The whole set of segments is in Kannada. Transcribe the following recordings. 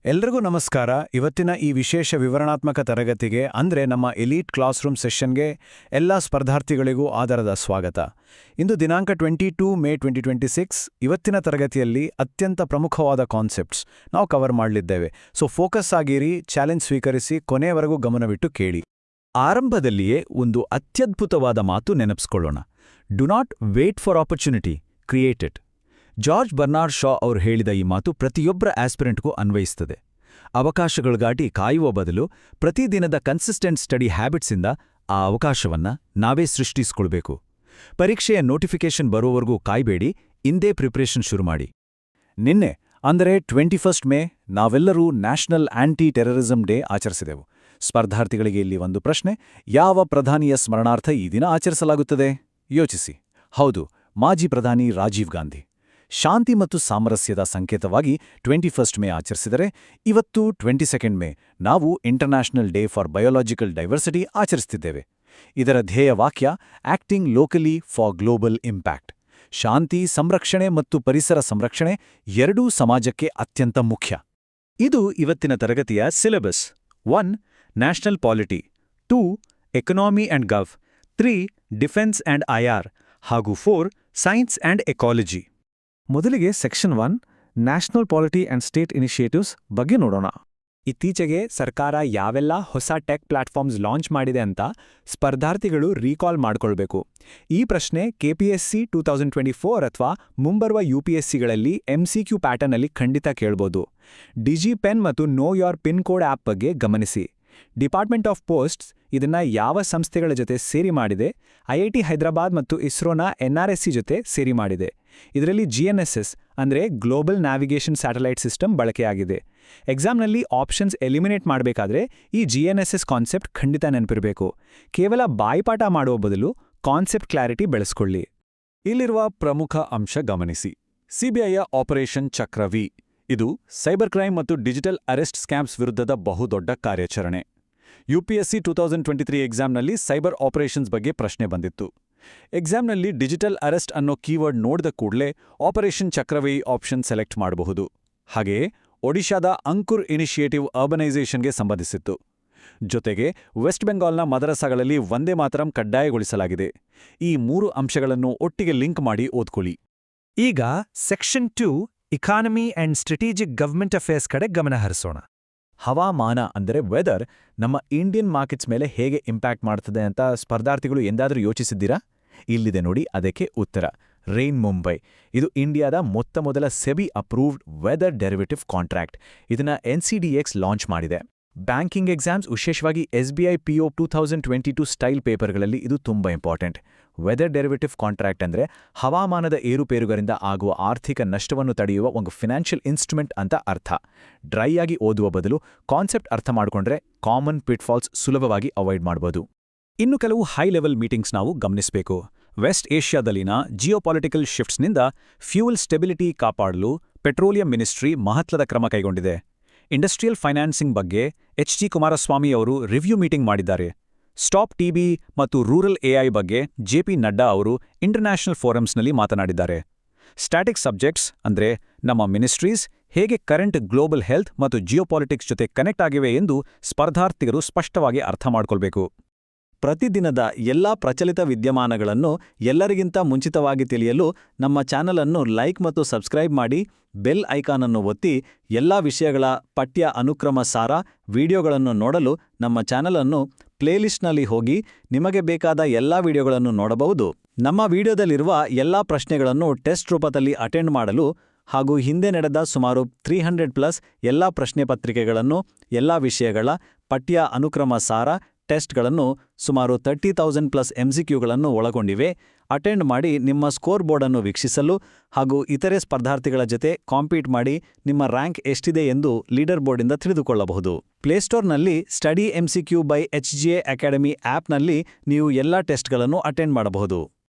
ಎಲ್ರಿಗೂ ನಮಸ್ಕಾರ. ಇವತ್ತಿನ ಈ ವಿಶೇಷ ವಿವರಣಾತ್ಮಕ ತರಗತಿಗೆ ಅಂದ್ರೆ ನಮ್ಮ ಎಲೀಟ್ ಕ್ಲಾಸ್ ರೂಮ್ ಸೆಷನ್ಗೆ ಎಲ್ಲ ಸ್ಪರ್ಧಾರ್ಥಿಗಳಿಗೂ ಆದರದ ಸ್ವಾಗತ. ಇಂದು ದಿನಾಂಕ 22 ಮೇ 2026. ಇವತ್ತಿನ ತರಗತಿಯಲ್ಲಿ ಅತ್ಯಂತ ಪ್ರಮುಖವಾದ ಕಾನ್ಸೆಪ್ಟ್ಸ್ ನಾವು ಕವರ್ ಮಾಡಲಿದ್ದೇವೆ. ಸೊ ಫೋಕಸ್ ಆಗಿರಿ, ಚಾಲೆಂಜ್ ಸ್ವೀಕರಿಸಿ, ಕೊನೆಯವರೆಗೂ ಗಮನವಿಟ್ಟು ಕೇಳಿ. ಆರಂಭದಲ್ಲಿಯೇ ಒಂದು ಅತ್ಯದ್ಭುತವಾದ ಮಾತು ನೆನಪಿಸ್ಕೊಳ್ಳೋಣ. Do not wait for opportunity, create it. George Bernard Shaw ಅವರು ಹೇಳಿದ ಈ ಮಾತು ಪ್ರತಿಯೊಬ್ಬರ ಆಸ್ಪಿರೆಂಟ್ಗೂ ಅನ್ವಯಿಸುತ್ತದೆ. ಅವಕಾಶಗಳಿಗಾಗಿ ಕಾಯುವ ಬದಲು ಪ್ರತಿದಿನದ ಕನ್ಸಿಸ್ಟೆಂಟ್ ಸ್ಟಡಿ ಹ್ಯಾಬಿಟ್ಸಿಂದ ಆ ಅವಕಾಶವನ್ನ ನಾವೇ ಸೃಷ್ಟಿಸಿಕೊಳ್ಬೇಕು. ಪರೀಕ್ಷೆಯ ನೋಟಿಫಿಕೇಶನ್ ಬರೋವರೆಗೂ ಕಾಯ್ಬೇಡಿ, ಇಂದೇ ಪ್ರಿಪರೇಷನ್ ಶುರು ಮಾಡಿ. ನಿನ್ನೆ ಅಂದರೆ 21 ಮೇ ನಾವೆಲ್ಲರೂ ನ್ಯಾಷನಲ್ ಆಂಟಿ ಟೆರರಿಸಂ ಡೇ ಆಚರಿಸಿದೆವು. ಸ್ಪರ್ಧಾರ್ಥಿಗಳಿಗೆ ಇಲ್ಲಿ ಒಂದು ಪ್ರಶ್ನೆ: ಯಾವ ಪ್ರಧಾನಿಯ ಸ್ಮರಣಾರ್ಥ ಈ ದಿನ ಆಚರಿಸಲಾಗುತ್ತದೆ? ಯೋಚಿಸಿ. ಹೌದು, ಮಾಜಿ ಪ್ರಧಾನಿ ರಾಜೀವ್ ಗಾಂಧಿ. ಶಾಂತಿ ಮತ್ತು ಸಾಮರಸ್ಯದ ಸಂಕೇತವಾಗಿ 21 ಮೇ ಆಚರಿಸಿದರೆ, ಇವತ್ತು 22 ಮೇ ನಾವು international day for biological diversity ಆಚರಿಸುತ್ತಿದ್ದೇವೆ. ಇದರ ಧ್ಯೇಯ ವಾಕ್ಯ acting locally for global impact. ಶಾಂತಿ, ಸಂರಕ್ಷಣೆ ಮತ್ತು ಪರಿಸರ ಸಂರಕ್ಷಣೆ ಎರಡೂ ಸಮಾಜಕ್ಕೆ ಅತ್ಯಂತ ಮುಖ್ಯ. ಇದು ಇವತ್ತಿನ ತರಗತಿಯ syllabus. 1. National polity. 2. Economy and gov. 3. Defence and IR. ಹಾಗೂ 4. Science and ecology. ಮೊದಲಿಗೆ section 1 national polity and state initiatives ಬಗ್ಗೆ ನೋಡೋಣ. ಇತ್ತೀಚೆಗೆ ಸರ್ಕಾರ ಯಾವೆಲ್ಲ ಹೊಸ ಟೆಕ್ ಪ್ಲಾಟ್ಫಾರ್ಮ್ಸ್ ಲಾಂಚ್ ಮಾಡಿದೆ ಅಂತ ಸ್ಪರ್ಧಾರ್ಥಿಗಳು ರೀಕಾಲ್ ಮಾಡ್ಕೊಳ್ಬೇಕು. ಈ ಪ್ರಶ್ನೆ KPSC 2024 ಅಥವಾ ಮುಂಬರುವ UPSCಗಳಲ್ಲಿ MCQ ಪ್ಯಾಟರ್ನಲ್ಲಿ ಖಂಡಿತ ಕೇಳ್ಬೋದು. ಡಿಜಿ ಪೆನ್ ಮತ್ತು know your pin code app ಬಗ್ಗೆ ಗಮನಿಸಿ. ಡಿಪಾರ್ಟ್ಮೆಂಟ್ ಆಫ್ ಪೋಸ್ಟ್ಸ್ ಇದನ್ನ ಯಾವ ಸಂಸ್ಥೆಗಳ ಜೊತೆ ಸೇರಿ ಮಾಡಿದೆ? IIT ಹೈದರಾಬಾದ್ ಮತ್ತು ಇಸ್ರೋನ NRSC ಜೊತೆ ಸೇರಿ ಮಾಡಿದೆ. ಇದರಲ್ಲಿ GNSS ಅಂದರೆ ಗ್ಲೋಬಲ್ ನ್ಯಾವಿಗೇಷನ್ ಸ್ಯಾಟಲೈಟ್ ಸಿಸ್ಟಮ್ ಬಳಕೆಯಾಗಿದೆ. ಎಕ್ಸಾಮ್ನಲ್ಲಿ ಆಪ್ಷನ್ಸ್ ಎಲಿಮಿನೇಟ್ ಮಾಡಬೇಕಾದ್ರೆ ಈ GNSS ಕಾನ್ಸೆಪ್ಟ್ ಖಂಡಿತ ನೆನಪಿರಬೇಕು. ಕೇವಲ ಬಾಯಿಪಾಠ ಮಾಡುವ ಬದಲು ಕಾನ್ಸೆಪ್ಟ್ ಕ್ಲಾರಿಟಿ ಬೆಳೆಸ್ಕೊಳ್ಳಿ. ಇಲ್ಲಿರುವ ಪ್ರಮುಖ ಅಂಶ ಗಮನಿಸಿ. CBIಯ ಆಪರೇಷನ್ ಚಕ್ರವಿ. ಇದು ಸೈಬರ್ ಕ್ರೈಮ್ ಮತ್ತು ಡಿಜಿಟಲ್ ಅರೆಸ್ಟ್ ಸ್ಕ್ಯಾಮ್ಸ್ ವಿರುದ್ಧದ ಬಹುದೊಡ್ಡ ಕಾರ್ಯಾಚರಣೆ. UPSC 2023 ಎಕ್ಸಾಮ್ನಲ್ಲಿ ಸೈಬರ್ ಆಪರೇಷನ್ಸ್ ಬಗ್ಗೆ ಪ್ರಶ್ನೆ ಬಂದಿತ್ತು. ಎಕ್ಸಾಮ್ನಲ್ಲಿ ಡಿಜಿಟಲ್ ಅರೆಸ್ಟ್ ಅನ್ನೋ ಕೀವರ್ಡ್ ನೋಡಿದ ಕೂಡಲೇ ಆಪರೇಷನ್ ಚಕ್ರವಿ ಆಪ್ಷನ್ ಸೆಲೆಕ್ಟ್ ಮಾಡಬಹುದು. ಹಾಗೆಯೇ ಒಡಿಶಾದ ಅಂಕುರ್ ಇನಿಷಿಯೇಟಿವ್ ಅರ್ಬನೈಸೇಷನ್ಗೆ ಸಂಬಂಧಿಸಿತ್ತು. ಜೊತೆಗೆ ವೆಸ್ಟ್ ಬೆಂಗಾಲ್ನ ಮದರಸಾಗಳಲ್ಲಿ ವಂದೇ ಮಾತರಂ ಕಡ್ಡಾಯಗೊಳಿಸಲಾಗಿದೆ. ಈ 3 ಅಂಶಗಳನ್ನು ಒಟ್ಟಿಗೆ ಲಿಂಕ್ ಮಾಡಿ ಓದ್ಕೊಳ್ಳಿ. ಈಗ section 2 economy and strategic government affairs ಕಡೆ ಗಮನ ಹರಿಸೋಣ. ಹವಾಮಾನ ಅಂದರೆ ವೆದರ್ ನಮ್ಮ ಇಂಡಿಯನ್ ಮಾರ್ಕೆಟ್ಸ್ ಮೇಲೆ ಹೇಗೆ ಇಂಪ್ಯಾಕ್ಟ್ ಮಾಡ್ತದೆ ಅಂತ ಸ್ಪರ್ಧಾರ್ಥಿಗಳು ಎಂದಾದರೂ ಯೋಚಿಸಿದ್ದೀರಾ? ಇಲ್ಲಿದೆ ನೋಡಿ ಅದಕ್ಕೆ ಉತ್ತರ. ರೈನ್ ಮುಂಬೈ. ಇದು ಇಂಡಿಯಾದ ಮೊದಲ SEBI approved weather derivative contract. ಇದನ್ನ NCDX ಲಾಂಚ್ ಮಾಡಿದೆ. ಬ್ಯಾಂಕಿಂಗ್ ಎಕ್ಸಾಮ್ಸ್, ವಿಶೇಷವಾಗಿ SBI PO 2022 ಸ್ಟೈಲ್ ಪೇಪರ್ಗಳಲ್ಲಿ ಇದು ತುಂಬಾ ಇಂಪಾರ್ಟೆಂಟ್. ವೆದರ್ ಡೆರಿವೇಟಿವ್ ಕಾಂಟ್ರಾಕ್ಟ್ ಅಂದರೆ ಹವಾಮಾನದ ಏರುಪೇರುಗಳಿಂದ ಆಗುವ ಆರ್ಥಿಕ ನಷ್ಟವನ್ನು ತಡೆಯುವ ಒಂದು ಫಿನಾನ್ಷಿಯಲ್ ಇನ್ಸ್ಟ್ರುಮೆಂಟ್ ಅಂತ ಅರ್ಥ. ಡ್ರೈ ಆಗಿ ಓದುವ ಬದಲು ಕಾನ್ಸೆಪ್ಟ್ ಅರ್ಥ ಮಾಡಿಕೊಂಡ್ರೆ ಕಾಮನ್ ಪಿಟ್ಫಾಲ್ಸ್ ಸುಲಭವಾಗಿ ಅವಾಯ್ಡ್ ಮಾಡಬಹುದು. ಇನ್ನು ಕೆಲವು ಹೈ ಲೆವೆಲ್ ಮೀಟಿಂಗ್ಸ್ ನಾವು ಗಮನಿಸಬೇಕು. ವೆಸ್ಟ್ ಏಷ್ಯಾದಲ್ಲಿನ ಜಿಯೋಪಾಲಿಟಿಕಲ್ ಶಿಫ್ಟ್ಸ್ನಿಂದ ಫ್ಯೂಯಲ್ ಸ್ಟೆಬಿಲಿಟಿ ಕಾಪಾಡಲು ಪೆಟ್ರೋಲಿಯಂ ಮಿನಿಸ್ಟ್ರಿ ಮಹತ್ವದ ಕ್ರಮ ಕೈಗೊಂಡಿದೆ. ಇಂಡಸ್ಟ್ರಿಯಲ್ ಫೈನಾನ್ಸಿಂಗ್ ಬಗ್ಗೆ HG ಕುಮಾರಸ್ವಾಮಿ ಅವರು ರಿವ್ಯೂ ಮೀಟಿಂಗ್ ಮಾಡಿದ್ದಾರೆ. ಸ್ಟಾಪ್ TB ಮತ್ತು ರೂರಲ್ AI ಬಗ್ಗೆ JP ನಡ್ಡಾ ಅವರು ಇಂಟರ್ನ್ಯಾಷನಲ್ ಫೋರಮ್ಸ್ನಲ್ಲಿ ಮಾತನಾಡಿದ್ದಾರೆ. ಸ್ಟ್ಯಾಟಿಕ್ ಸಬ್ಜೆಕ್ಟ್ಸ್ ಅಂದರೆ ನಮ್ಮ ಮಿನಿಸ್ಟ್ರೀಸ್ ಹೇಗೆ ಕರೆಂಟ್ ಗ್ಲೋಬಲ್ ಹೆಲ್ತ್ ಮತ್ತು ಜಿಯೋಪಾಲಿಟಿಕ್ಸ್ ಜೊತೆ ಕನೆಕ್ಟ್ ಆಗಿವೆ ಎಂದು ಸ್ಪರ್ಧಾರ್ಥಿಗಳು ಸ್ಪಷ್ಟವಾಗಿ ಅರ್ಥ ಮಾಡ್ಕೊಳ್ಬೇಕು. ಪ್ರತಿದಿನದ ಎಲ್ಲಾ ಪ್ರಚಲಿತ ವಿದ್ಯಮಾನಗಳನ್ನು ಎಲ್ಲರಿಗಿಂತ ಮುಂಚಿತವಾಗಿ ತಿಳಿಯಲು ನಮ್ಮ ಚಾನಲ್ ಅನ್ನು ಲೈಕ್ ಮತ್ತು ಸಬ್ಸ್ಕ್ರೈಬ್ ಮಾಡಿ, ಬೆಲ್ ಐಕಾನ್ ಅನ್ನು ಒತ್ತಿ ಎಲ್ಲಾ ವಿಷಯಗಳ ಪಠ್ಯ ಅನುಕ್ರಮ ಸಾರ ವಿಡಿಯೋಗಳನ್ನು ನೋಡಲು ನಮ್ಮ ಚಾನಲ್ ಅನ್ನು ಪ್ಲೇಲಿಸ್ಟ್ನಲ್ಲಿ ಹೋಗಿ ನಿಮಗೆ ಬೇಕಾದ ಎಲ್ಲಾ ವಿಡಿಯೋಗಳನ್ನು ನೋಡಬಹುದು. ನಮ್ಮ ವಿಡಿಯೋದಲ್ಲಿರುವ ಎಲ್ಲಾ ಪ್ರಶ್ನೆಗಳನ್ನು ಟೆಸ್ಟ್ ರೂಪದಲ್ಲಿ ಅಟೆಂಡ್ ಮಾಡಲು ಹಾಗೂ ಹಿಂದೆ ನಡೆದ ಸುಮಾರು 300+ ಎಲ್ಲಾ ಪ್ರಶ್ನೆ ಪತ್ರಿಕೆಗಳನ್ನು, ಎಲ್ಲಾ ವಿಷಯಗಳ ಪಠ್ಯ ಅನುಕ್ರಮ ಸಾರ ಟೆಸ್ಟ್ಗಳನ್ನು ಸುಮಾರು 30,000+ MCQಗಳನ್ನು ಒಳಗೊಂಡಿವೆ. ಅಟೆಂಡ್ ಮಾಡಿ ನಿಮ್ಮ ಸ್ಕೋರ್ ಬೋರ್ಡನ್ನು ವೀಕ್ಷಿಸಲು ಹಾಗೂ ಇತರೆ ಸ್ಪರ್ಧಾರ್ಥಿಗಳ ಜೊತೆ ಕಾಂಪೀಟ್ ಮಾಡಿ ನಿಮ್ಮ ರ್ಯಾಂಕ್ ಎಷ್ಟಿದೆ ಎಂದು ಲೀಡರ್ ಬೋರ್ಡಿಂದ ತಿಳಿದುಕೊಳ್ಳಬಹುದು. ಪ್ಲೇಸ್ಟೋರ್ನಲ್ಲಿ study MCQ by HGA academy ಆ್ಯಪ್ನಲ್ಲಿ ನೀವು ಎಲ್ಲಾ ಟೆಸ್ಟ್ಗಳನ್ನು ಅಟೆಂಡ್ ಮಾಡಬಹುದು.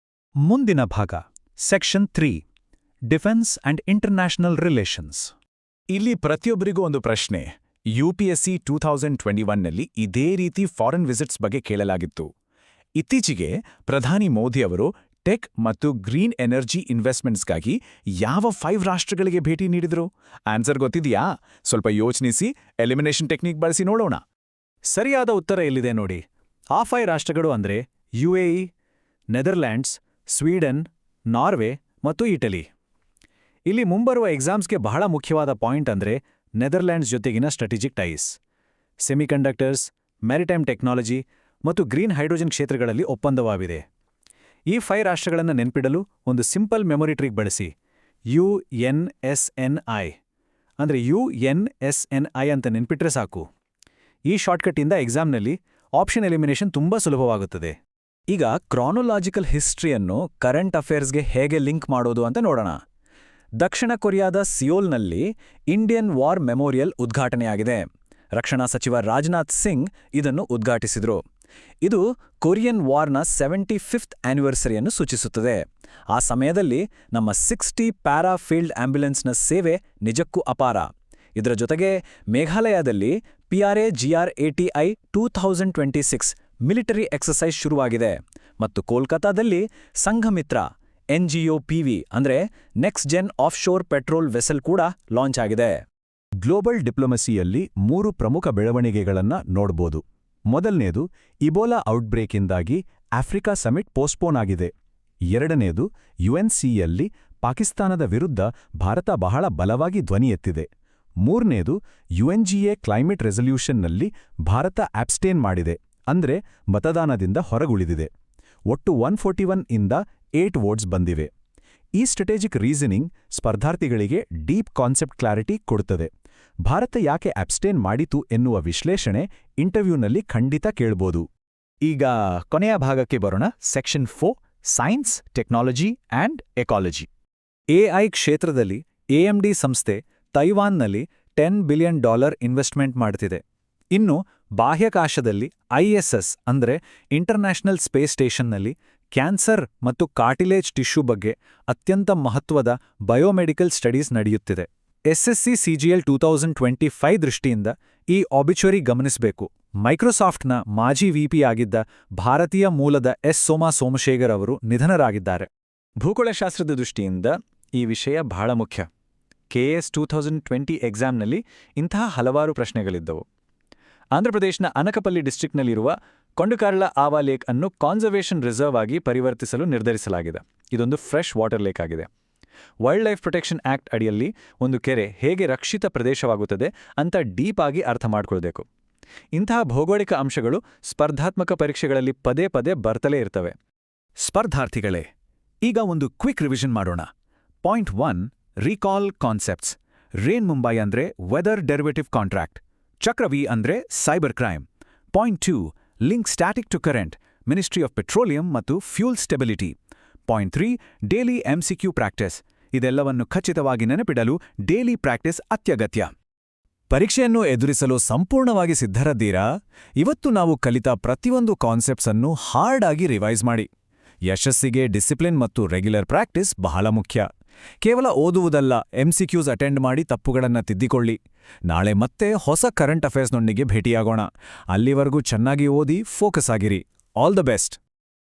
ಮುಂದಿನ ಭಾಗ section 3 defence and international relations. ಇಲ್ಲಿ ಪ್ರತಿಯೊಬ್ಬರಿಗೂ ಒಂದು ಪ್ರಶ್ನೆ. UPSC 2021ನಲ್ಲಿ ಇದೇ ರೀತಿ ಫಾರಿನ್ ವಿಸಿಟ್ಸ್ ಬಗ್ಗೆ ಕೇಳಲಾಗಿತ್ತು. ಇತ್ತೀಚೆಗೆ ಪ್ರಧಾನಿ ಮೋದಿ ಅವರು ಟೆಕ್ ಮತ್ತು ಗ್ರೀನ್ ಎನರ್ಜಿ ಇನ್ವೆಸ್ಟ್ಮೆಂಟ್ಸ್ಗಾಗಿ ಯಾವ 5 ರಾಷ್ಟ್ರಗಳಿಗೆ ಭೇಟಿ ನೀಡಿದ್ರು? ಆನ್ಸರ್ ಗೊತ್ತಿದೆಯಾ? ಸ್ವಲ್ಪ ಯೋಚಿಸಿ ಎಲಿಮಿನೇಷನ್ ಟೆಕ್ನಿಕ್ ಬಳಸಿ ನೋಡೋಣ. ಸರಿಯಾದ ಉತ್ತರ ಎಲ್ಲಿದೆ ನೋಡಿ. ಆ 5 ರಾಷ್ಟ್ರಗಳು ಅಂದ್ರೆ UAE, ನೆದರ್ಲ್ಯಾಂಡ್ಸ್, ಸ್ವೀಡನ್, ನಾರ್ವೆ ಮತ್ತು ಇಟಲಿ. ಇಲ್ಲಿ ಮುಂಬರುವ ಎಕ್ಸಾಮ್ಸ್ಗೆ ಬಹಳ ಮುಖ್ಯವಾದ ಪಾಯಿಂಟ್ ಅಂದ್ರೆ ನೆದರ್ಲ್ಯಾಂಡ್ಸ್ ಜೊತೆಗಿನ strategic ties. Semiconductors, maritime technology ಮತ್ತು ಗ್ರೀನ್ ಹೈಡ್ರೋಜನ್ ಕ್ಷೇತ್ರಗಳಲ್ಲಿ ಒಪ್ಪಂದವಾಗಿದೆ. ಈ 5 ರಾಷ್ಟ್ರಗಳನ್ನು ನೆನ್ಪಿಡಲು ಒಂದು ಸಿಂಪಲ್ ಮೆಮೊರಿ ಟ್ರಿಕ್ ಬಳಸಿ. UNSNI ಅಂದ್ರೆ UNSNI ಅಂತ ನೆನ್ಪಿಟ್ರೆ ಸಾಕು. ಈ ಶಾರ್ಟ್ಕಟ್ಟಿಂದ ಎಕ್ಸಾಮ್ನಲ್ಲಿ ಆಪ್ಷನ್ ಎಲಿಮಿನೇಷನ್ ತುಂಬಾ ಸುಲಭವಾಗುತ್ತದೆ. ಈಗ ಕ್ರಾನೊಲಾಜಿಕಲ್ ಹಿಸ್ಟ್ರಿಯನ್ನು ಕರೆಂಟ್ ಅಫೇರ್ಸ್ಗೆ ಹೇಗೆ ಲಿಂಕ್ ಮಾಡೋದು ಅಂತ ನೋಡೋಣ. ದಕ್ಷಿಣ ಕೊರಿಯಾದ ಸಿಯೋಲ್ನಲ್ಲಿ ಇಂಡಿಯನ್ ವಾರ್ ಮೆಮೋರಿಯಲ್ ಉದ್ಘಾಟನೆಯಾಗಿದೆ. ರಕ್ಷಣಾ ಸಚಿವ ರಾಜನಾಥ್ ಸಿಂಗ್ ಇದನ್ನು ಉದ್ಘಾಟಿಸಿದರು. ಇದು ಕೊರಿಯನ್ ವಾರ್ನ 75th ಆನಿವರ್ಸರಿಯನ್ನು ಸೂಚಿಸುತ್ತದೆ. ಆ ಸಮಯದಲ್ಲಿ ನಮ್ಮ 60 ಪ್ಯಾರಾ ಫೀಲ್ಡ್ ಆಂಬ್ಯುಲೆನ್ಸ್ನ ಸೇವೆ ನಿಜಕ್ಕೂ ಅಪಾರ. ಇದರ ಜೊತೆಗೆ ಮೇಘಾಲಯದಲ್ಲಿ PRAGRATI 2026 ಮಿಲಿಟರಿ ಎಕ್ಸರ್ಸೈಸ್ ಶುರುವಾಗಿದೆ ಮತ್ತು ಕೋಲ್ಕತಾದಲ್ಲಿ ಸಂಘಮಿತ್ರ NGOPV ಅಂದ್ರೆ next Zen offshore petrol vessel ಕೂಡ ಲಾಂಚ್ ಆಗಿದೆ. ಗ್ಲೋಬಲ್ ಡಿಪ್ಲೊಮಸಿಯಲ್ಲಿ 3 ಪ್ರಮುಖ ಬೆಳವಣಿಗೆಗಳನ್ನು ನೋಡ್ಬೋದು. ಮೊದಲನೇದು, ಇಬೋಲಾ ಔಟ್ಬ್ರೇಕಿಂದಾಗಿ ಆಫ್ರಿಕಾ ಸಮಿಟ್ ಪೋಸ್ಟ್ಪೋನ್ ಆಗಿದೆ. ಎರಡನೇದು, UNCಯಲ್ಲಿ ಪಾಕಿಸ್ತಾನದ ವಿರುದ್ಧ ಭಾರತ ಬಹಳ ಬಲವಾಗಿ ಧ್ವನಿ ಎತ್ತಿದೆ. ಮೂರನೇದು, UNGA ಕ್ಲೈಮೇಟ್ ರೆಸಲ್ಯೂಷನ್ನಲ್ಲಿ ಭಾರತ ಆಬ್ಸ್ಟೇನ್ ಮಾಡಿದೆ, ಅಂದ್ರೆ ಮತದಾನದಿಂದ ಹೊರಗುಳಿದಿದೆ. ಒಟ್ಟು 141 ಇಂದ 8 ವೋಟ್ಸ್ ಬಂದಿವೆ. ಈ ಸ್ಟ್ರಾಟಜಿಕ್ ರೀಸನಿಂಗ್ ಸ್ಪರ್ಧಾರ್ಥಿಗಳಿಗೆ ಡೀಪ್ ಕಾನ್ಸೆಪ್ಟ್ ಕ್ಲಾರಿಟಿ ಕೊಡುತ್ತದೆ. ಭಾರತ ಯಾಕೆ ಅಬ್ಸ್ಟೇನ್ ಮಾಡಿತು ಎನ್ನುವ ವಿಶ್ಲೇಷಣೆ ಇಂಟರ್ವ್ಯೂನಲ್ಲಿ ಖಂಡಿತ ಕೇಳ್ಬೋದು. ಈಗ ಕೊನೆಯ ಭಾಗಕ್ಕೆ ಬರೋಣ. Section 4, science, technology and ecology. AI ಕ್ಷೇತ್ರದಲ್ಲಿ AMD ಸಂಸ್ಥೆ ತೈವಾನ್ನಲ್ಲಿ $10 ಬಿಲಿಯನ್ ಇನ್ವೆಸ್ಟ್ಮೆಂಟ್ ಮಾಡುತ್ತಿದೆ. ಇನ್ನು ಬಾಹ್ಯಾಕಾಶದಲ್ಲಿ ISS ಅಂದ್ರೆ ಇಂಟರ್ನ್ಯಾಷನಲ್ ಸ್ಪೇಸ್ ಸ್ಟೇಷನ್ನಲ್ಲಿ ಕ್ಯಾನ್ಸರ್ ಮತ್ತು ಕಾರ್ಟಿಲೇಜ್ ಟಿಶ್ಯೂ ಬಗ್ಗೆ ಅತ್ಯಂತ ಮಹತ್ವದ ಬಯೋಮೆಡಿಕಲ್ ಸ್ಟಡೀಸ್ ನಡೆಯುತ್ತಿದೆ. SSC CGL 2025 ದೃಷ್ಟಿಯಿಂದ ಈ ಆಬಿಚುರಿ ಗಮನಿಸಬೇಕು. ಮೈಕ್ರೋಸಾಫ್ಟ್ನ ಮಾಜಿ VP ಆಗಿದ್ದ ಭಾರತೀಯ ಮೂಲದ ಸೋಮಾ ಸೋಮಶೇಖರ್ ಅವರು ನಿಧನರಾಗಿದ್ದಾರೆ. ಭೂಗೋಳಶಾಸ್ತ್ರದ ದೃಷ್ಟಿಯಿಂದ ಈ ವಿಷಯ ಬಹಳ ಮುಖ್ಯ. KS 2020 ಎಕ್ಸಾಮ್ನಲ್ಲಿ ಇಂತಹ ಹಲವಾರು ಪ್ರಶ್ನೆಗಳಿದ್ದವು. ಆಂಧ್ರಪ್ರದೇಶನ ಅನಕಪಲ್ಲಿ ಡಿಸ್ಟ್ರಿಕ್ಟ್ನಲ್ಲಿರುವ ಕೊಂಡುಕಾರ್ಲ ಆವಾ ಲೇಕ್ ಅನ್ನು ಕಾನ್ಸರ್ವೇಷನ್ ರಿಸರ್ವ್ ಆಗಿ ಪರಿವರ್ತಿಸಲು ನಿರ್ಧರಿಸಲಾಗಿದೆ. ಇದೊಂದು ಫ್ರೆಶ್ ವಾಟರ್ ಲೇಕ್ ಆಗಿದೆ. ವೈಲ್ಡ್ ಲೈಫ್ ಪ್ರೊಟೆಕ್ಷನ್ ಆಕ್ಟ್ ಅಡಿಯಲ್ಲಿ ಒಂದು ಕೆರೆ ಹೇಗೆ ರಕ್ಷಿತ ಪ್ರದೇಶವಾಗುತ್ತದೆ ಅಂತ ಡೀಪ್ ಆಗಿ ಅರ್ಥ ಮಾಡ್ಕೊಳ್ಬೇಕು. ಇಂತಹ ಭೌಗೋಳಿಕ ಅಂಶಗಳು ಸ್ಪರ್ಧಾತ್ಮಕ ಪರೀಕ್ಷೆಗಳಲ್ಲಿ ಪದೇ ಪದೇ ಬರ್ತಲೇ ಇರ್ತವೆ. ಸ್ಪರ್ಧಾರ್ಥಿಗಳೇ, ಈಗ ಒಂದು ಕ್ವಿಕ್ ರಿವಿಷನ್ ಮಾಡೋಣ. Point 1, recall concepts. Rain Mumbai ಅಂದ್ರೆ ವೆದರ್ ಡೆರಿವೇಟಿವ್ ಕಾಂಟ್ರಾಕ್ಟ್. ಚಕ್ರವಿ ಅಂದ್ರೆ cyber crime. Point 2, link static to current, ministry of petroleum ಮತ್ತು fuel stability. Point 3, daily MCQ practice. ಇದೆಲ್ಲವನ್ನು ಖಚಿತವಾಗಿ ನೆನಪಿಡಲು ಡೇಲಿ ಪ್ರಾಕ್ಟೀಸ್ ಅತ್ಯಗತ್ಯ. ಪರೀಕ್ಷೆಯನ್ನು ಎದುರಿಸಲು ಸಂಪೂರ್ಣವಾಗಿ ಸಿದ್ಧರಿದ್ದೀರಾ? ಇವತ್ತು ನಾವು ಕಲಿತ ಪ್ರತಿಯೊಂದು ಕಾನ್ಸೆಪ್ಟ್ಸ್ ಅನ್ನು ಹಾರ್ಡ್ ಆಗಿ ರಿವೈಸ್ ಮಾಡಿ. ಯಶಸ್ಸಿಗೆ ಡಿಸಿಪ್ಲಿನ್ ಮತ್ತು ರೆಗ್ಯುಲರ್ ಪ್ರಾಕ್ಟೀಸ್ ಬಹಳ ಮುಖ್ಯ. ಕೇವಲ ಓದುವುದಲ್ಲ, MCQs ಅಟೆಂಡ್ ಮಾಡಿ ತಪ್ಪುಗಳನ್ನು ತಿದ್ದಿಕೊಳ್ಳಿ. ನಾಳೆ ಮತ್ತೆ ಹೊಸ ಕರೆಂಟ್ ಅಫೇರ್ಸ್ನೊಂದಿಗೆ ಭೇಟಿಯಾಗೋಣ. ಅಲ್ಲಿವರೆಗೂ ಚೆನ್ನಾಗಿ ಓದಿ, ಫೋಕಸ್ ಆಗಿರಿ. All the best.